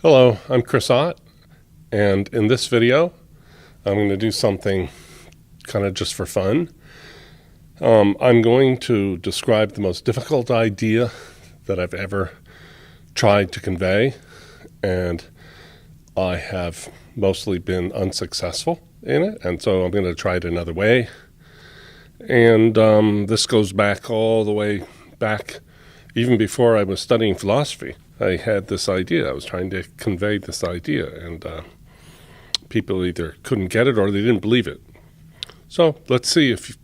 Hello, I'm Chris Ott, and in this video, I'm going to do something kind of just for fun. I'm going to describe the most difficult idea that I've ever tried to convey, and I have mostly been unsuccessful in it, and so I'm going to try it another way. And this goes back all the way back, even before I was studying philosophy. I had this idea. I was trying to convey this idea, and people either couldn't get it or they didn't believe it. So let's see if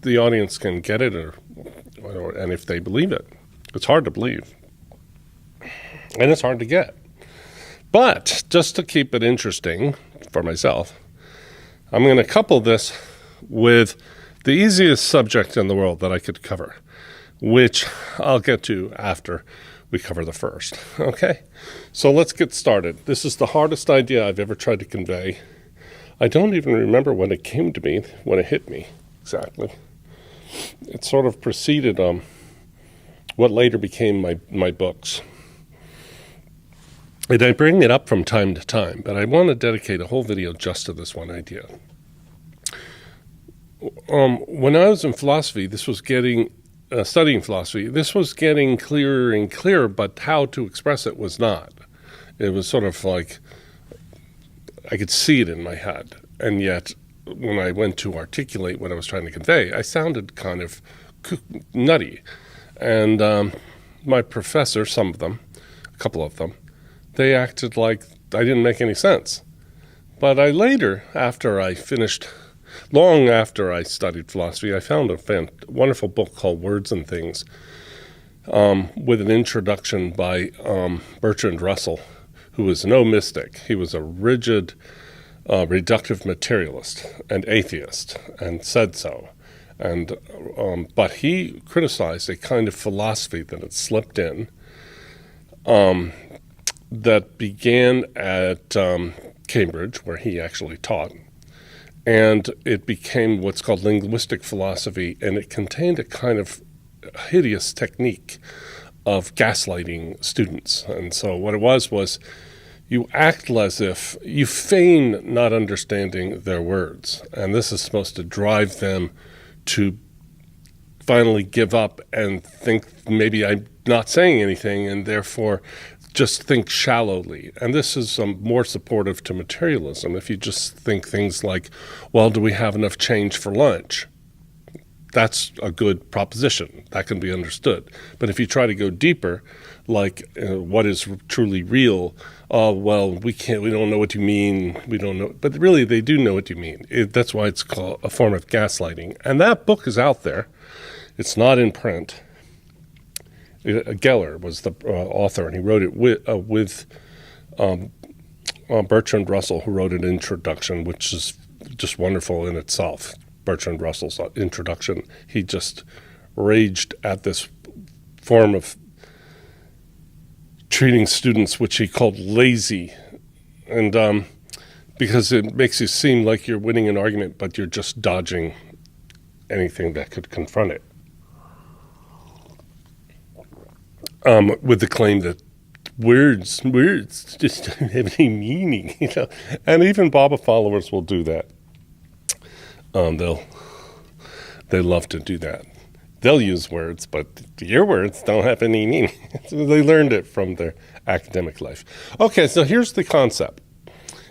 the audience can get it and if they believe it. It's hard to believe, and it's hard to get. But just to keep it interesting for myself, I'm going to couple this with the easiest subject in the world that I could cover, which I'll get to after we cover the first. Okay, so let's get started. This is the hardest idea I've ever tried to convey. I don't even remember when it came to me, when it hit me exactly. It sort of preceded what later became my books. And I bring it up from time to time, but I want to dedicate a whole video just to this one idea. When I was in philosophy, studying philosophy, this was getting clearer and clearer, but how to express it was not. It was sort of like I could see it in my head, and yet when I went to articulate what I was trying to convey, I sounded kind of nutty. And my professor, some of them, a couple of them, they acted like I didn't make any sense. But I later, long after I studied philosophy, I found a wonderful book called Words and Things with an introduction by Bertrand Russell, who was no mystic. He was a rigid, reductive materialist and atheist, and said so. And but he criticized a kind of philosophy that had slipped in that began at Cambridge, where he actually taught. And it became what's called linguistic philosophy, and it contained a kind of hideous technique of gaslighting students. And so what it was you act as if you feign not understanding their words, and this is supposed to drive them to finally give up and think maybe I'm not saying anything, and therefore just think shallowly. And this is more supportive to materialism. If you just think things like, well, do we have enough change for lunch? That's a good proposition. That can be understood. But if you try to go deeper, like what is truly real, well, we don't know what you mean, we don't know. But really, they do know what you mean. That's why it's called a form of gaslighting. And that book is out there. It's not in print. Geller was the author, and he wrote it with Bertrand Russell, who wrote an introduction, which is just wonderful in itself. Bertrand Russell's introduction, he just raged at this form of treating students, which he called lazy, and because it makes you seem like you're winning an argument, but you're just dodging anything that could confront it. With the claim that words just don't have any meaning, and even Baba followers will do that. They love to do that. They'll use words, but your words don't have any meaning. So they learned it from their academic life. Okay, so here's the concept,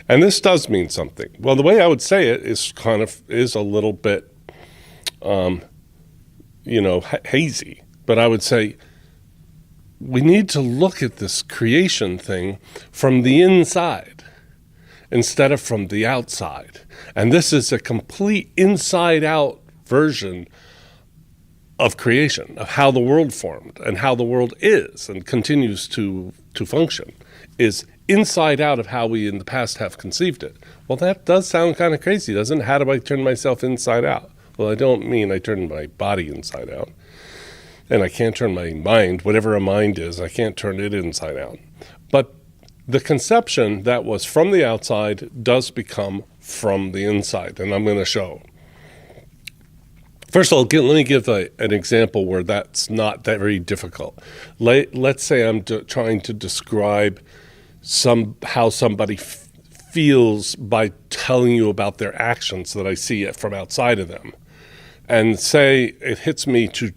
and this does mean something. Well, the way I would say it is a little bit, hazy, but I would say, we need to look at this creation thing from the inside instead of from the outside. And this is a complete inside-out version of creation, of how the world formed and how the world is and continues to function, is inside out of how we in the past have conceived it. Well, that does sound kind of crazy, doesn't it? How do I turn myself inside out? Well, I don't mean I turn my body inside out. And I can't turn my mind, whatever a mind is, I can't turn it inside out. But the conception that was from the outside does become from the inside, and I'm going to show. First of all, let me give an example where that's not that very difficult. Let's say I'm trying to describe how somebody feels by telling you about their actions, that I see it from outside of them. And say it hits me to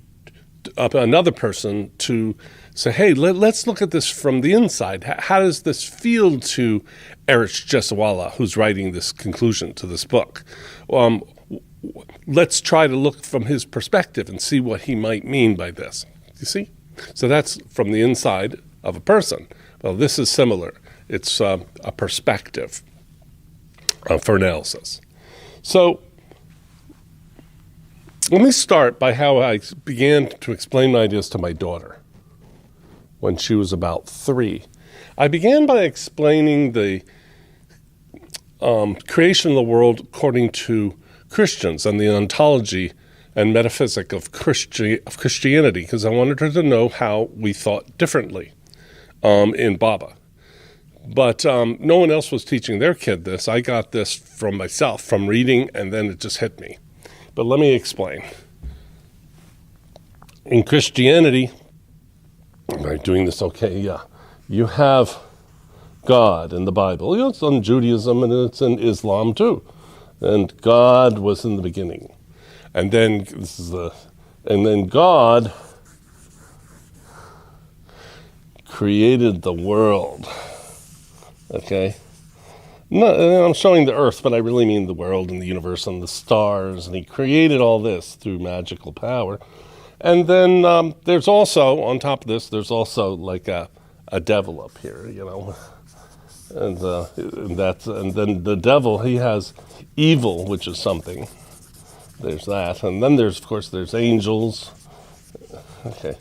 another person to say, hey, let's look at this from the inside. How does this feel to Eric Jesawala, who's writing this conclusion to this book? Let's try to look from his perspective and see what he might mean by this. You see? So that's from the inside of a person. Well, this is similar. It's a perspective for analysis. So let me start by how I began to explain my ideas to my daughter when she was about 3. I began by explaining the creation of the world according to Christians and the ontology and metaphysic of Christianity, because I wanted her to know how we thought differently in Baba. But no one else was teaching their kid this. I got this from myself, from reading, and then it just hit me. But let me explain. In Christianity, am I doing this okay? Yeah. You have God in the Bible. It's in Judaism and it's in Islam too. And God was in the beginning. And then God created the world. Okay? No, I'm showing the earth, but I really mean the world and the universe and the stars. And he created all this through magical power. And then there's also, on top of this, there's also like a devil up here, you know. And then the devil, he has evil, which is something. There's that. And then there's, of course, there's angels. Okay.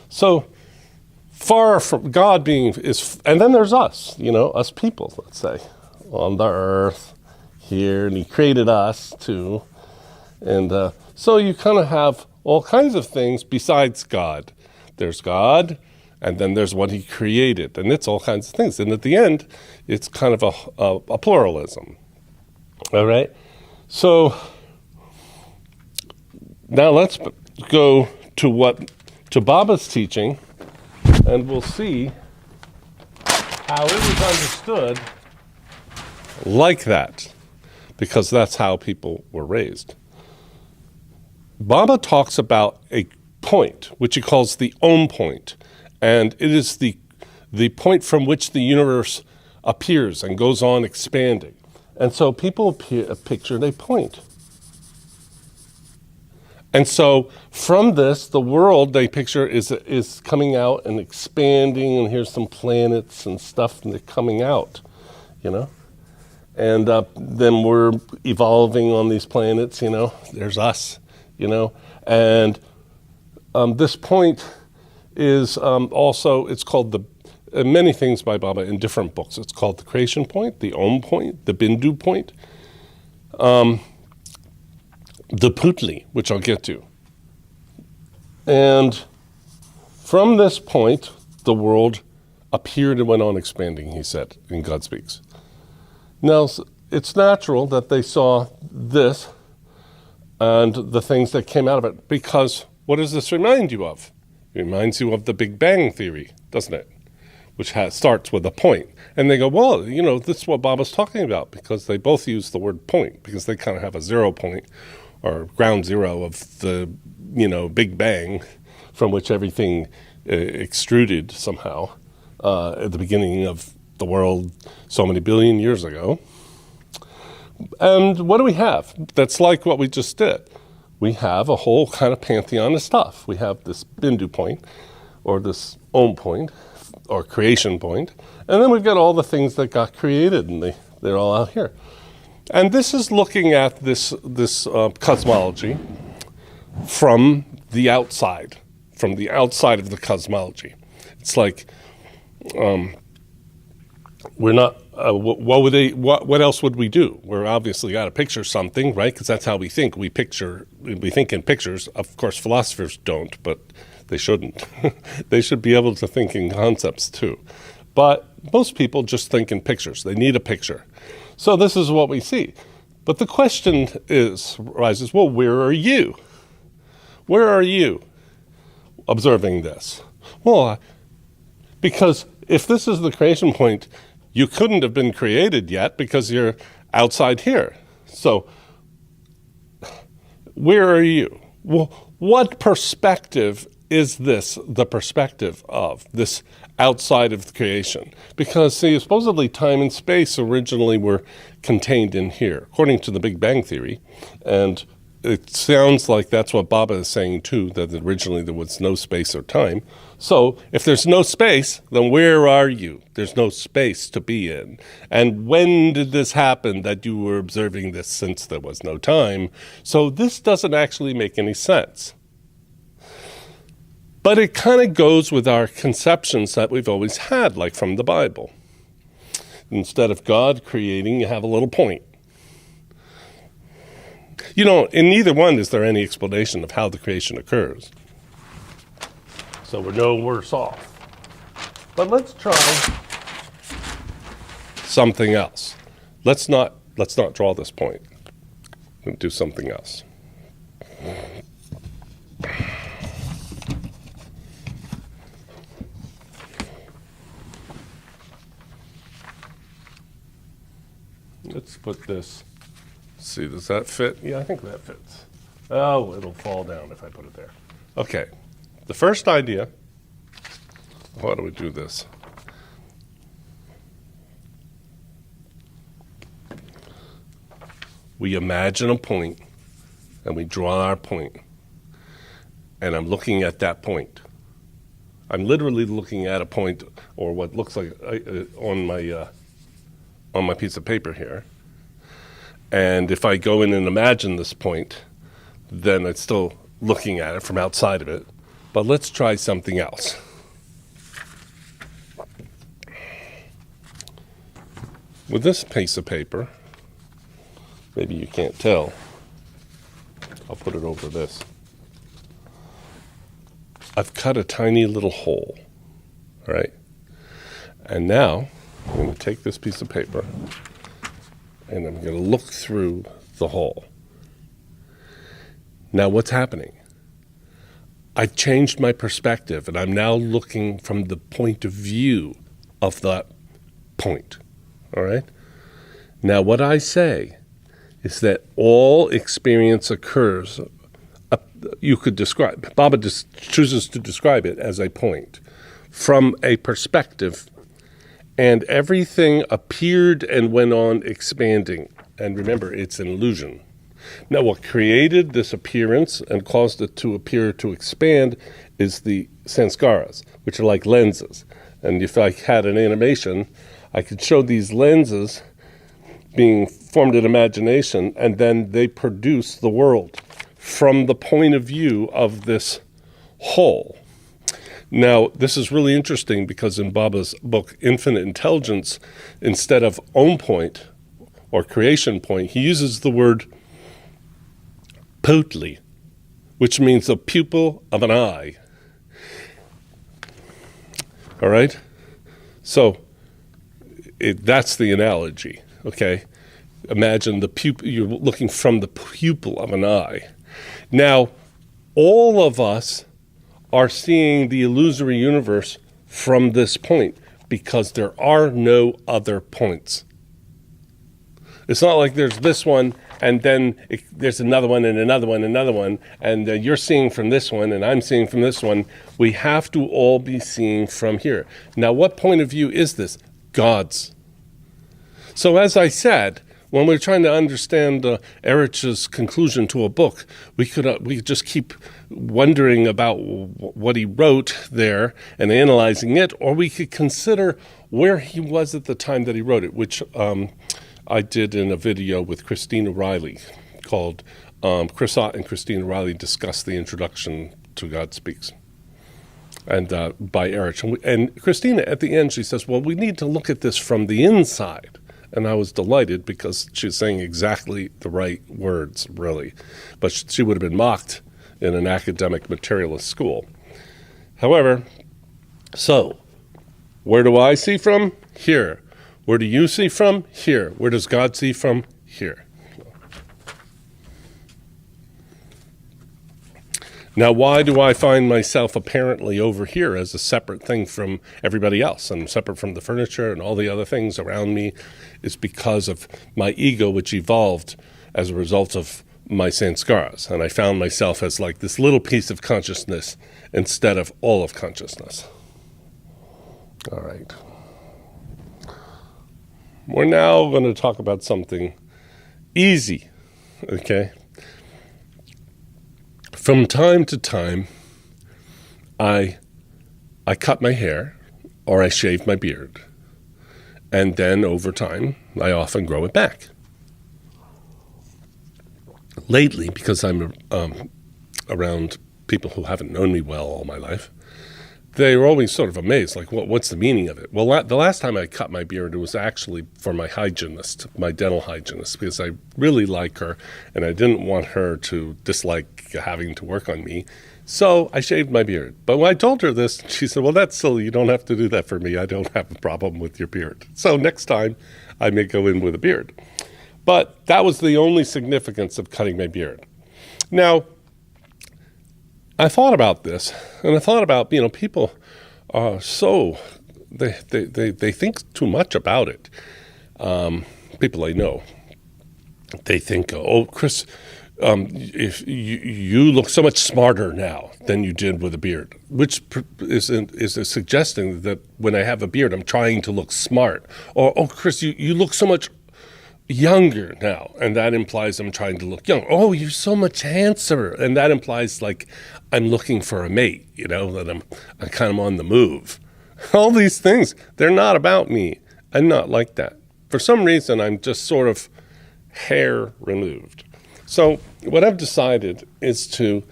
So far from God being, and then there's us, you know, us people, let's say, on the earth here. And he created us too. And so you kind of have all kinds of things besides God. There's God, and then there's what he created, and it's all kinds of things. And at the end, it's kind of a pluralism. All right? So now let's go to Baba's teaching, and we'll see how it was understood like that, because that's how people were raised. Baba talks about a point, which he calls the Om point, and it is the point from which the universe appears and goes on expanding. And so people pictured a point. And so from this, the world they picture is coming out and expanding, and here's some planets and stuff and they're coming out, you know. And then we're evolving on these planets, you know. There's us. You know, and this point is also, it's called many things by Baba in different books. It's called the creation point, the Om point, the Bindu point, the Putli, which I'll get to. And from this point, the world appeared and went on expanding, he said, in God Speaks. Now, it's natural that they saw this and the things that came out of it, because what does this remind you of? It reminds you of the Big Bang Theory, doesn't it? Which starts with a point. And they go, well, you know, this is what Baba's talking about, because they both use the word point, because they kind of have a 0 point, or ground zero of the, you know, Big Bang, from which everything extruded somehow at the beginning of the world so many billion years ago. And what do we have? That's like what we just did. We have a whole kind of pantheon of stuff. We have this Bindu point, or this Om point, or creation point, and then we've got all the things that got created, and they're all out here. And this is looking at this cosmology from the outside of the cosmology. It's like we're not. What else would we do? We're obviously got to picture something, right? Because that's how we think. We think in pictures. Of course, philosophers don't, but they shouldn't. They should be able to think in concepts too. But most people just think in pictures. They need a picture. So this is what we see. But the question arises, well, where are you? Where are you observing this? Well, because if this is the creation point, You couldn't have been created yet because you're outside here. So where are you? Well, what perspective is this the perspective of, this outside of the creation? Because, see, supposedly time and space originally were contained in here, according to the Big Bang Theory. And it sounds like that's what Baba is saying too, that originally there was no space or time. So if there's no space, then where are you? There's no space to be in. And when did this happen that you were observing this since there was no time? So this doesn't actually make any sense. But it kind of goes with our conceptions that we've always had, like from the Bible. Instead of God creating, you have a little point. You know, in neither one is there any explanation of how the creation occurs. So we're no worse off. But let's try something else. Let's not draw this point. We'll do something else. Let's put this. See, does that fit? Yeah, I think that fits. Oh, it'll fall down if I put it there. Okay. The first idea, how do we do this? We imagine a point, and we draw our point, and I'm looking at that point. I'm literally looking at a point, or what looks like on my piece of paper here. And if I go in and imagine this point, then it's still looking at it from outside of it. But let's try something else. With this piece of paper, maybe you can't tell. I'll put it over this. I've cut a tiny little hole, all right? And now I'm going to take this piece of paper and I'm going to look through the hole. Now what's happening? I've changed my perspective and I'm now looking from the point of view of that point, all right? Now what I say is that all experience occurs, you could describe, Baba just chooses to describe it as a point, from a perspective. And everything appeared and went on expanding. And remember, it's an illusion. Now, what created this appearance and caused it to appear to expand is the sanskaras, which are like lenses. And if I had an animation, I could show these lenses being formed in imagination, and then they produce the world from the point of view of this whole. Now, this is really interesting because in Baba's book, Infinite Intelligence, instead of own point or creation point, he uses the word potli, which means the pupil of an eye. All right? So that's the analogy, okay? Imagine the pupil, you're looking from the pupil of an eye. Now, all of us are seeing the illusory universe from this point because there are no other points. It's not like there's this one and then there's another one and another one and another one, and you're seeing from this one and I'm seeing from this one. We have to all be seeing from here. Now, what point of view is this? God's. So as I said, when we're trying to understand Erich's conclusion to a book, we could just keep wondering about what he wrote there and analyzing it, or we could consider where he was at the time that he wrote it, which I did in a video with Christina Riley called Chris Ott and Christina Riley Discuss the Introduction to God Speaks, and by Erich. And Christina, at the end, she says, well, we need to look at this from the inside. And I was delighted because she was saying exactly the right words, really. But she would have been mocked in an academic materialist school. However, so where do I see from? Here. Where do you see from? Here. Where does God see from? Here. Now, why do I find myself apparently over here as a separate thing from everybody else and separate from the furniture and all the other things around me? It's because of my ego, which evolved as a result of my sanskaras. And I found myself as like this little piece of consciousness instead of all of consciousness. All right. We're now going to talk about something easy, okay? From time to time, I cut my hair or I shave my beard. And then over time, I often grow it back. Lately, because I'm around people who haven't known me well all my life, they were always sort of amazed, like, what's the meaning of it? Well, the last time I cut my beard, it was actually for my hygienist, my dental hygienist, because I really like her, and I didn't want her to dislike having to work on me. So I shaved my beard. But when I told her this, she said, well, that's silly. You don't have to do that for me. I don't have a problem with your beard. So next time, I may go in with a beard. But that was the only significance of cutting my beard. Now, I thought about this, and I thought about, people are they think too much about it. People I know, they think, oh, Chris, if you look so much smarter now than you did with a beard, which is suggesting that when I have a beard, I'm trying to look smart. Or, oh, Chris, you look so much younger now, and that implies I'm trying to look young. Oh, you're so much handsomer, and that implies like I'm looking for a mate, that I'm kind of on the move. All these things, they're not about me. I'm not like that. For some reason, I'm just sort of hair removed. So what I've decided is to,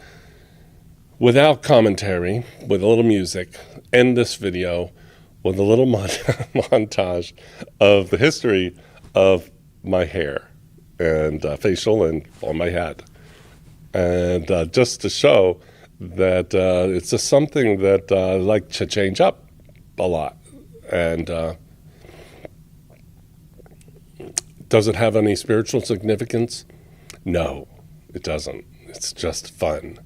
without commentary, with a little music, end this video with a little montage of the history of my hair and facial and on my head. And just to show that it's just something that I like to change up a lot. And does it have any spiritual significance? No, it doesn't. It's just fun.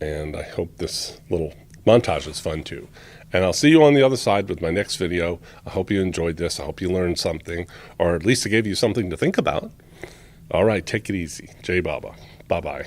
And I hope this little montage is fun too. And I'll see you on the other side with my next video. I hope you enjoyed this. I hope you learned something, or at least it gave you something to think about. All right, take it easy. Jai Baba. Bye-bye.